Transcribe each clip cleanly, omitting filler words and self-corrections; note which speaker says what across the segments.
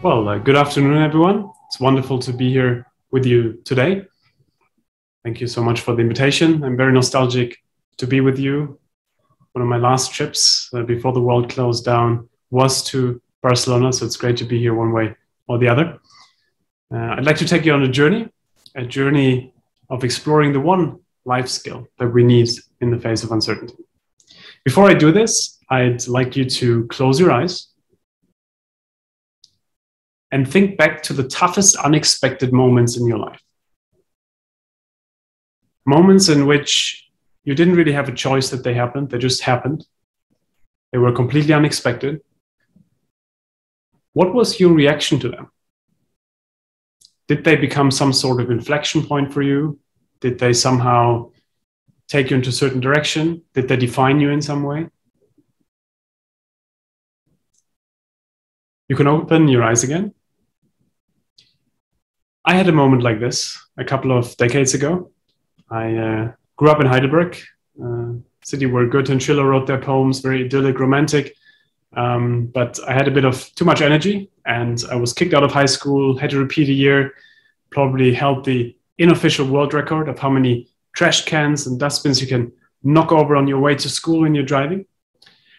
Speaker 1: Well, good afternoon, everyone. It's wonderful to be here with you today. Thank you so much for the invitation. I'm very nostalgic to be with you. One of my last trips before the world closed down was to Barcelona, so it's great to be here one way or the other. I'd like to take you on a journey of exploring the one life skill that we need in the face of uncertainty. Before I do this, I'd like you to close your eyes and think back to the toughest unexpected moments in your life. Moments in which you didn't really have a choice that they happened, they just happened. They were completely unexpected. What was your reaction to them? Did they become some sort of inflection point for you? Did they somehow take you into a certain direction? Did they define you in some way? You can open your eyes again. I had a moment like this a couple of decades ago. I grew up in Heidelberg, a city where Goethe and Schiller wrote their poems, very idyllic, romantic. But I had a bit of too much energy and I was kicked out of high school, had to repeat a year, probably held the unofficial world record of how many trash cans and dustbins you can knock over on your way to school when you're driving.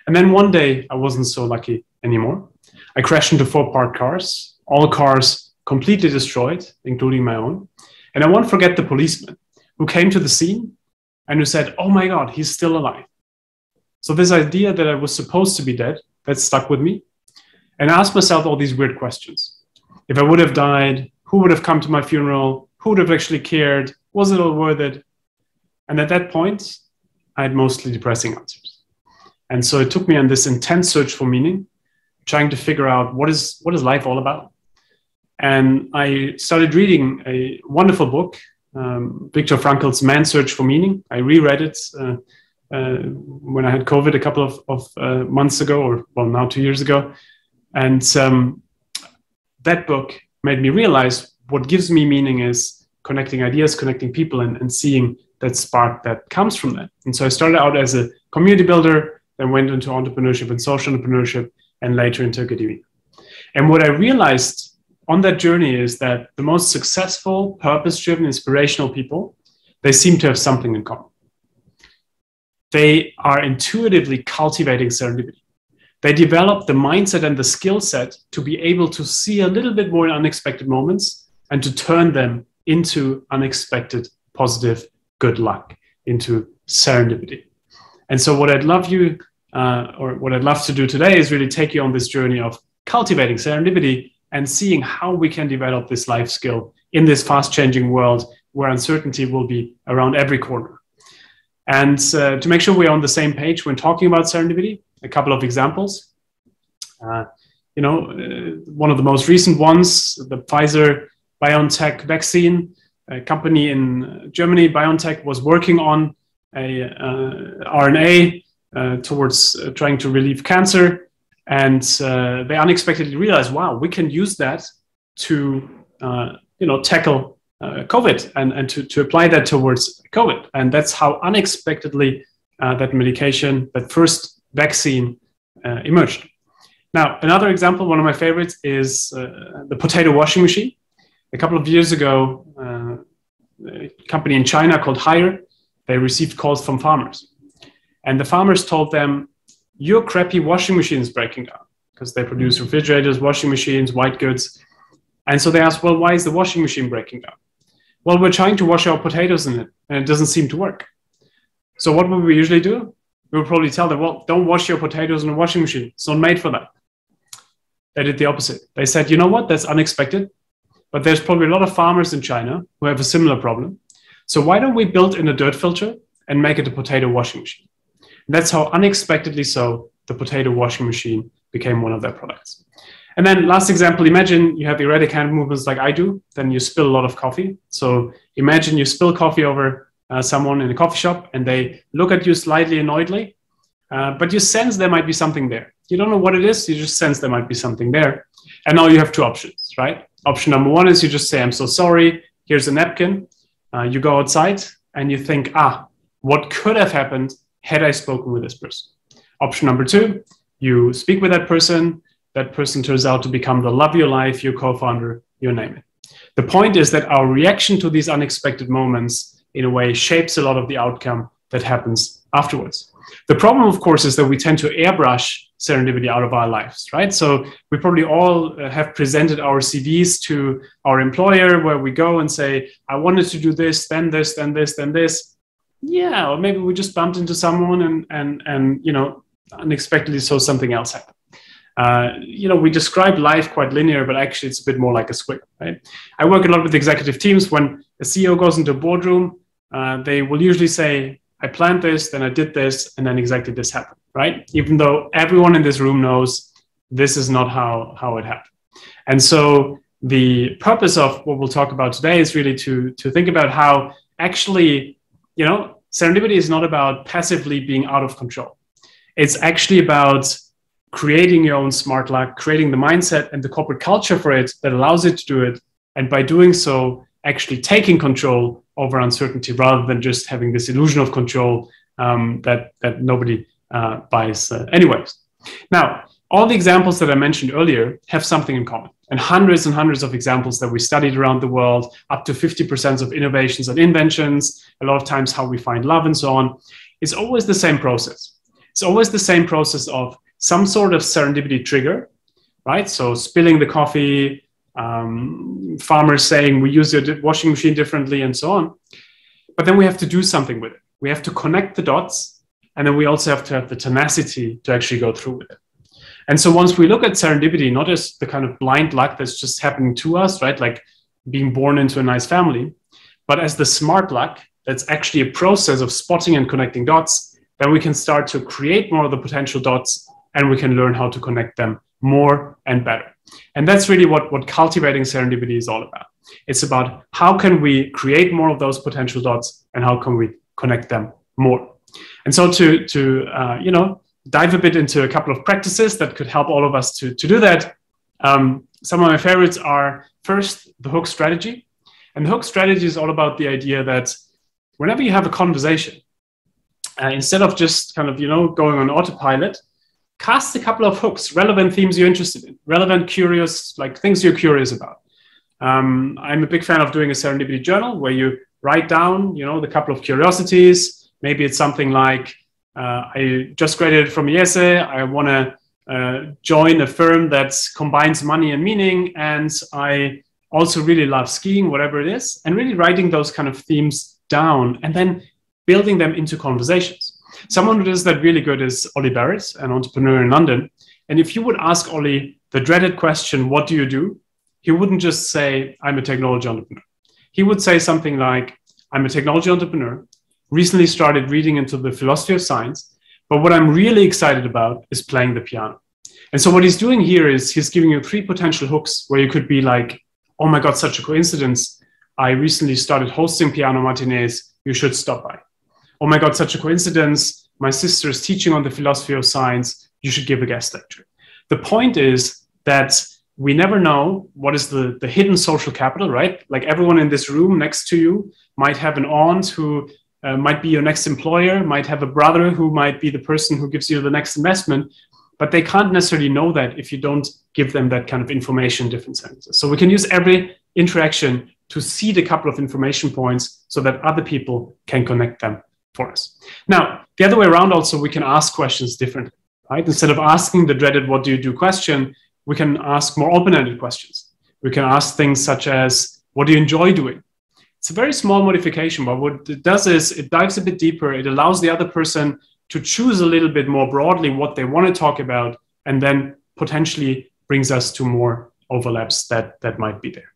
Speaker 1: And then one day I wasn't so lucky anymore. I crashed into 4 parked cars, all cars completely destroyed, including my own. And I won't forget the policeman who came to the scene and who said, "Oh my God, he's still alive." So this idea that I was supposed to be dead, that stuck with me. And I asked myself all these weird questions. If I would have died, who would have come to my funeral? Who would have actually cared? Was it all worth it? And at that point, I had mostly depressing answers. And so it took me on this intense search for meaning, trying to figure out what is life all about? And I started reading a wonderful book, Viktor Frankl's Man's Search for Meaning. I reread it when I had COVID a couple of months ago, or well, now 2 years ago. And that book made me realize what gives me meaning is connecting ideas, connecting people, and seeing that spark that comes from that. And so I started out as a community builder, then went into entrepreneurship and social entrepreneurship, and later into academia. And what I realized on that journey is that the most successful, purpose-driven, inspirational people, they seem to have something in common. They are intuitively cultivating serendipity. They develop the mindset and the skill set to be able to see a little bit more in unexpected moments and to turn them into unexpected, positive, good luck, into serendipity. And so what I'd love to do today is really take you on this journey of cultivating serendipity and seeing how we can develop this life skill in this fast-changing world where uncertainty will be around every corner. And to make sure we're on the same page when talking about serendipity, a couple of examples. One of the most recent ones, the Pfizer-BioNTech vaccine, a company in Germany, BioNTech, was working on a RNA towards trying to relieve cancer. And they unexpectedly realized, wow, we can use that to tackle COVID and to apply that towards COVID. And that's how unexpectedly that medication, that first vaccine emerged. Now, another example, one of my favorites, is the potato washing machine. A couple of years ago, a company in China called Haier, they received calls from farmers. And the farmers told them, "Your crappy washing machine is breaking down," because they produce refrigerators, washing machines, white goods. And so they asked, well, why is the washing machine breaking down? Well, we're trying to wash our potatoes in it, and it doesn't seem to work. So what would we usually do? We would probably tell them, well, don't wash your potatoes in a washing machine. It's not made for that. They did the opposite. They said, you know what? That's unexpected. But there's probably a lot of farmers in China who have a similar problem. So why don't we build in a dirt filter and make it a potato washing machine? And that's how unexpectedly so the potato washing machine became one of their products. And then last example, imagine you have erratic hand movements like I do, then you spill a lot of coffee. So imagine you spill coffee over someone in a coffee shop and they look at you slightly annoyedly, but you sense there might be something there. You don't know what it is, you just sense there might be something there. And now you have 2 options, right? Option number 1 is you just say, I'm so sorry, here's a napkin. You go outside and you think, what could have happened had I spoken with this person? Option number 2, you speak with that person, that person turns out to become the love of your life, your co-founder, you name it. The point is that our reaction to these unexpected moments, in a way, shapes a lot of the outcome that happens afterwards. The problem, of course, is that we tend to airbrush serendipity out of our lives, right? So we probably all have presented our CVs to our employer where we go and say, I wanted to do this, then this, then this, then this. Yeah, or maybe we just bumped into someone and you know, unexpectedly saw something else happen. You know, we describe life quite linear, but actually it's a bit more like a square, right? I work a lot with executive teams. When a CEO goes into a boardroom, they will usually say, I planned this, then I did this, and then exactly this happened, right? Even though everyone in this room knows this is not how it happened. And so the purpose of what we'll talk about today is really to think about how actually, you know, serendipity is not about passively being out of control. It's actually about creating your own smart luck, creating the mindset and the corporate culture for it that allows it to do it. And by doing so, actually taking control over uncertainty rather than just having this illusion of control that nobody buys anyways. Now, all the examples that I mentioned earlier have something in common, and hundreds of examples that we studied around the world, up to 50% of innovations and inventions, a lot of times how we find love and so on. It's always the same process. It's always the same process of some sort of serendipity trigger, right? So spilling the coffee, farmers saying we use your washing machine differently and so on. But then we have to do something with it. We have to connect the dots, and then we also have to have the tenacity to actually go through with it. And so once we look at serendipity, not as the kind of blind luck that's just happening to us, right? Like being born into a nice family, but as the smart luck, that's actually a process of spotting and connecting dots, then we can start to create more of the potential dots, and we can learn how to connect them more and better. And that's really what cultivating serendipity is all about. It's about how can we create more of those potential dots, and how can we connect them more. And so to you know, dive a bit into a couple of practices that could help all of us to do that. Some of my favorites are, first, the hook strategy. And the hook strategy is all about the idea that whenever you have a conversation, instead of just kind of, you know, going on autopilot, cast a couple of hooks, relevant themes you're interested in, relevant, curious, like things you're curious about. I'm a big fan of doing a serendipity journal where you write down, you know, the couple of curiosities. Maybe it's something like, I just graduated from IESE. I want to join a firm that combines money and meaning. And I also really love skiing, whatever it is, and really writing those kind of themes down and then building them into conversations. Someone who does that really good is Ollie Barrett, an entrepreneur in London. And if you would ask Ollie the dreaded question, what do you do? He wouldn't just say, I'm a technology entrepreneur. He would say something like, I'm a technology entrepreneur, recently started reading into the philosophy of science, but what I'm really excited about is playing the piano. And so what he's doing here is he's giving you 3 potential hooks where you could be like, oh my God, such a coincidence. I recently started hosting piano matinees. You should stop by. Oh my God, such a coincidence. My sister is teaching on the philosophy of science. You should give a guest lecture. The point is that we never know what is the hidden social capital, right? Like everyone in this room next to you might have an aunt who might be your next employer, might have a brother who might be the person who gives you the next investment, but they can't necessarily know that if you don't give them that kind of information in different sentences. So we can use every interaction to seed a couple of information points so that other people can connect them for us. Now, the other way around also, we can ask questions differently, right? Instead of asking the dreaded what do you do question, we can ask more open-ended questions. We can ask things such as, what do you enjoy doing? It's a very small modification, but what it does is it dives a bit deeper. It allows the other person to choose a little bit more broadly what they want to talk about, and then potentially brings us to more overlaps that might be there.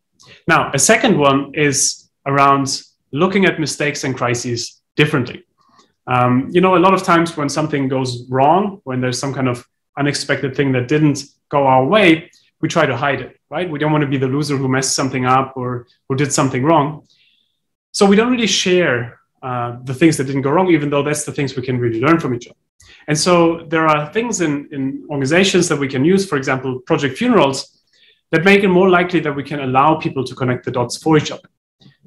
Speaker 1: Now, a second one is around looking at mistakes and crises differently. You know, a lot of times when something goes wrong, when there's some kind of unexpected thing that didn't go our way, we try to hide it, right? We don't want to be the loser who messed something up or who did something wrong. So we don't really share the things that didn't go wrong, even though that's the things we can really learn from each other. And so there are things in organizations that we can use, for example, project funerals, that make it more likely that we can allow people to connect the dots for each other.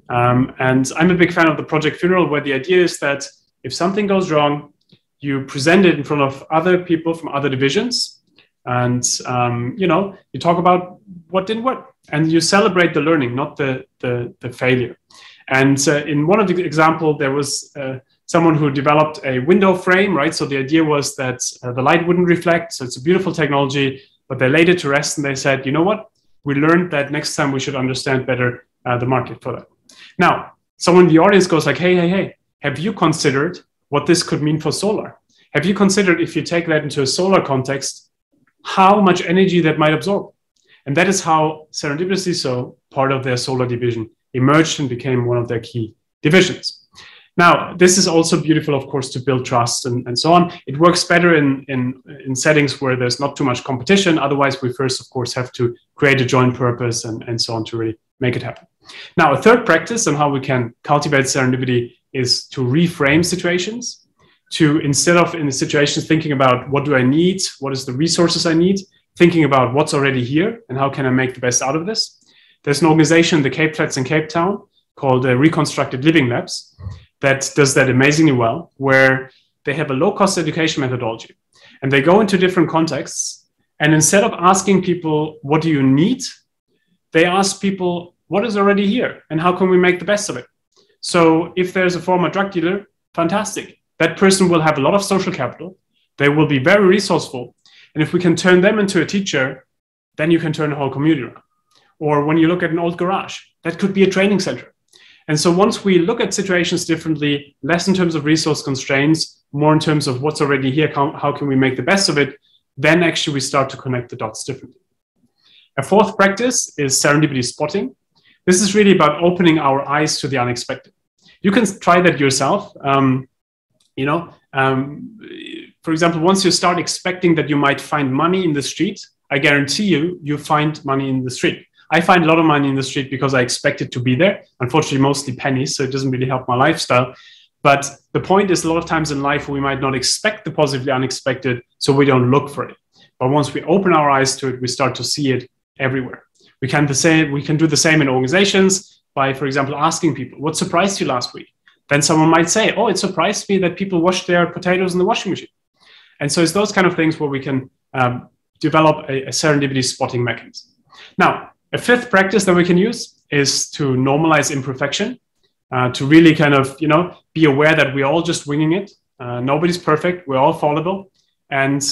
Speaker 1: And I'm a big fan of the project funeral, where the idea is that if something goes wrong, you present it in front of other people from other divisions. And, you talk about what didn't work and you celebrate the learning, not the failure. And in one of the example, there was someone who developed a window frame, right? So the idea was that the light wouldn't reflect. So it's a beautiful technology, but they laid it to rest and they said, you know what? We learned that next time we should understand better the market for that. Now, someone in the audience goes like, hey, have you considered what this could mean for solar? Have you considered if you take that into a solar context, how much energy that might absorb? And that is how Serendipity, so part of their solar division, emerged and became one of their key divisions. Now, this is also beautiful, of course, to build trust and so on. It works better in settings where there's not too much competition. Otherwise, we first, of course, have to create a joint purpose and so on to really make it happen. Now, a third practice on how we can cultivate serendipity is to reframe situations. To, instead of in the situations thinking about what do I need, what is the resources I need, thinking about what's already here and how can I make the best out of this. There's an organization in the Cape Flats in Cape Town called Reconstructed Living Labs that does that amazingly well, where they have a low-cost education methodology. And they go into different contexts. And instead of asking people, what do you need? They ask people, what is already here? And how can we make the best of it? So if there's a former drug dealer, fantastic. That person will have a lot of social capital. They will be very resourceful. And if we can turn them into a teacher, then you can turn the whole community around. Or when you look at an old garage, that could be a training center. And so once we look at situations differently, less in terms of resource constraints, more in terms of what's already here, how can we make the best of it, then actually we start to connect the dots differently. A fourth practice is serendipity spotting. This is really about opening our eyes to the unexpected. You can try that yourself. For example, once you start expecting that you might find money in the street, I guarantee you find money in the street. I find a lot of money in the street because I expect it to be there. Unfortunately, mostly pennies, so it doesn't really help my lifestyle. But the point is, a lot of times in life, we might not expect the positively unexpected, so we don't look for it. But once we open our eyes to it, we start to see it everywhere. We can do the same in organizations by, for example, asking people, what surprised you last week? Then someone might say, oh, it surprised me that people washed their potatoes in the washing machine. And so it's those kind of things where we can develop a serendipity spotting mechanism. Now, a fifth practice that we can use is to normalize imperfection, to really kind of, be aware that we're all just winging it. Nobody's perfect. We're all fallible. And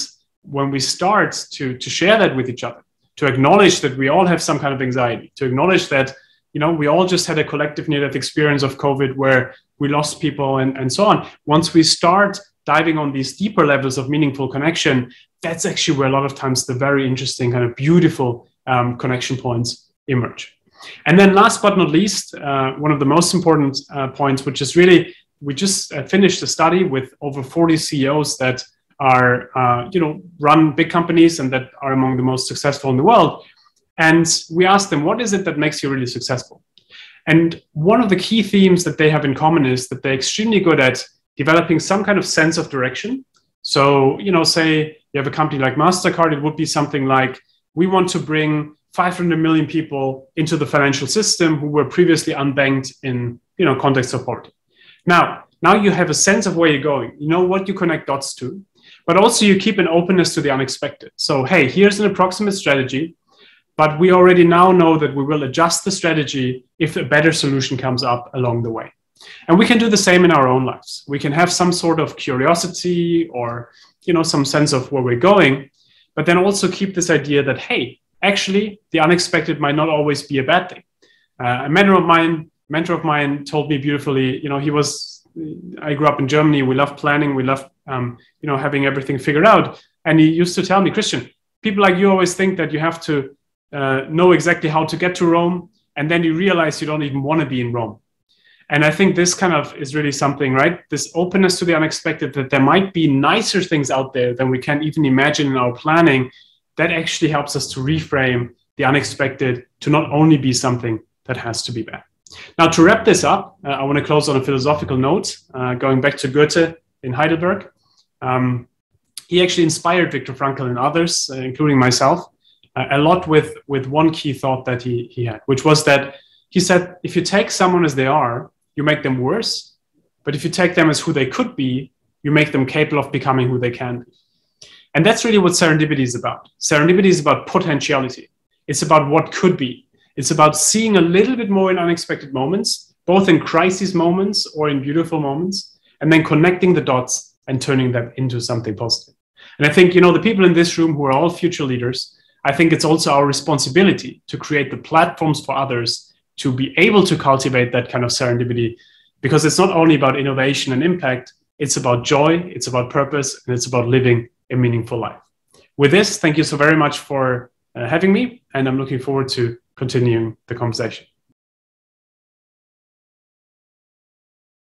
Speaker 1: when we start to share that with each other, to acknowledge that we all have some kind of anxiety, to acknowledge that, we all just had a collective near-death experience of COVID where we lost people and so on. Once we start diving on these deeper levels of meaningful connection, that's actually where a lot of times the very interesting kind of beautiful connection points emerge. And then last but not least, one of the most important points, which is really, we just finished a study with over 40 CEOs that are, run big companies and that are among the most successful in the world. And we asked them, what is it that makes you really successful? And one of the key themes that they have in common is that they're extremely good at developing some kind of sense of direction. So, say you have a company like MasterCard, it would be something like, we want to bring 500 million people into the financial system who were previously unbanked in, context of poverty. Now you have a sense of where you're going. You know what you connect dots to, but also you keep an openness to the unexpected. So, hey, here's an approximate strategy, but we already now know that we will adjust the strategy if a better solution comes up along the way. And we can do the same in our own lives. We can have some sort of curiosity or, some sense of where we're going, but then also keep this idea that, hey, actually, the unexpected might not always be a bad thing. A mentor of mine told me beautifully, I grew up in Germany. We love planning. We love, having everything figured out. And he used to tell me, Christian, people like you always think that you have to know exactly how to get to Rome. And then you realize you don't even want to be in Rome. And I think this kind of is really something, right? This openness to the unexpected, that there might be nicer things out there than we can even imagine in our planning, that actually helps us to reframe the unexpected to not only be something that has to be bad. Now, to wrap this up, I want to close on a philosophical note, going back to Goethe in Heidelberg. He actually inspired Viktor Frankl and others, including myself, a lot with one key thought that he had, which was that he said, if you take someone as they are, you make them worse. But if you take them as who they could be, you make them capable of becoming who they can be. And that's really what serendipity is about. Serendipity is about potentiality. It's about what could be. It's about seeing a little bit more in unexpected moments, both in crisis moments or in beautiful moments, and then connecting the dots and turning them into something positive. And I think, the people in this room who are all future leaders, I think it's also our responsibility to create the platforms for others to be able to cultivate that kind of serendipity, because it's not only about innovation and impact, it's about joy, it's about purpose, and it's about living a meaningful life. With this, thank you so very much for having me, and I'm looking forward to continuing the conversation.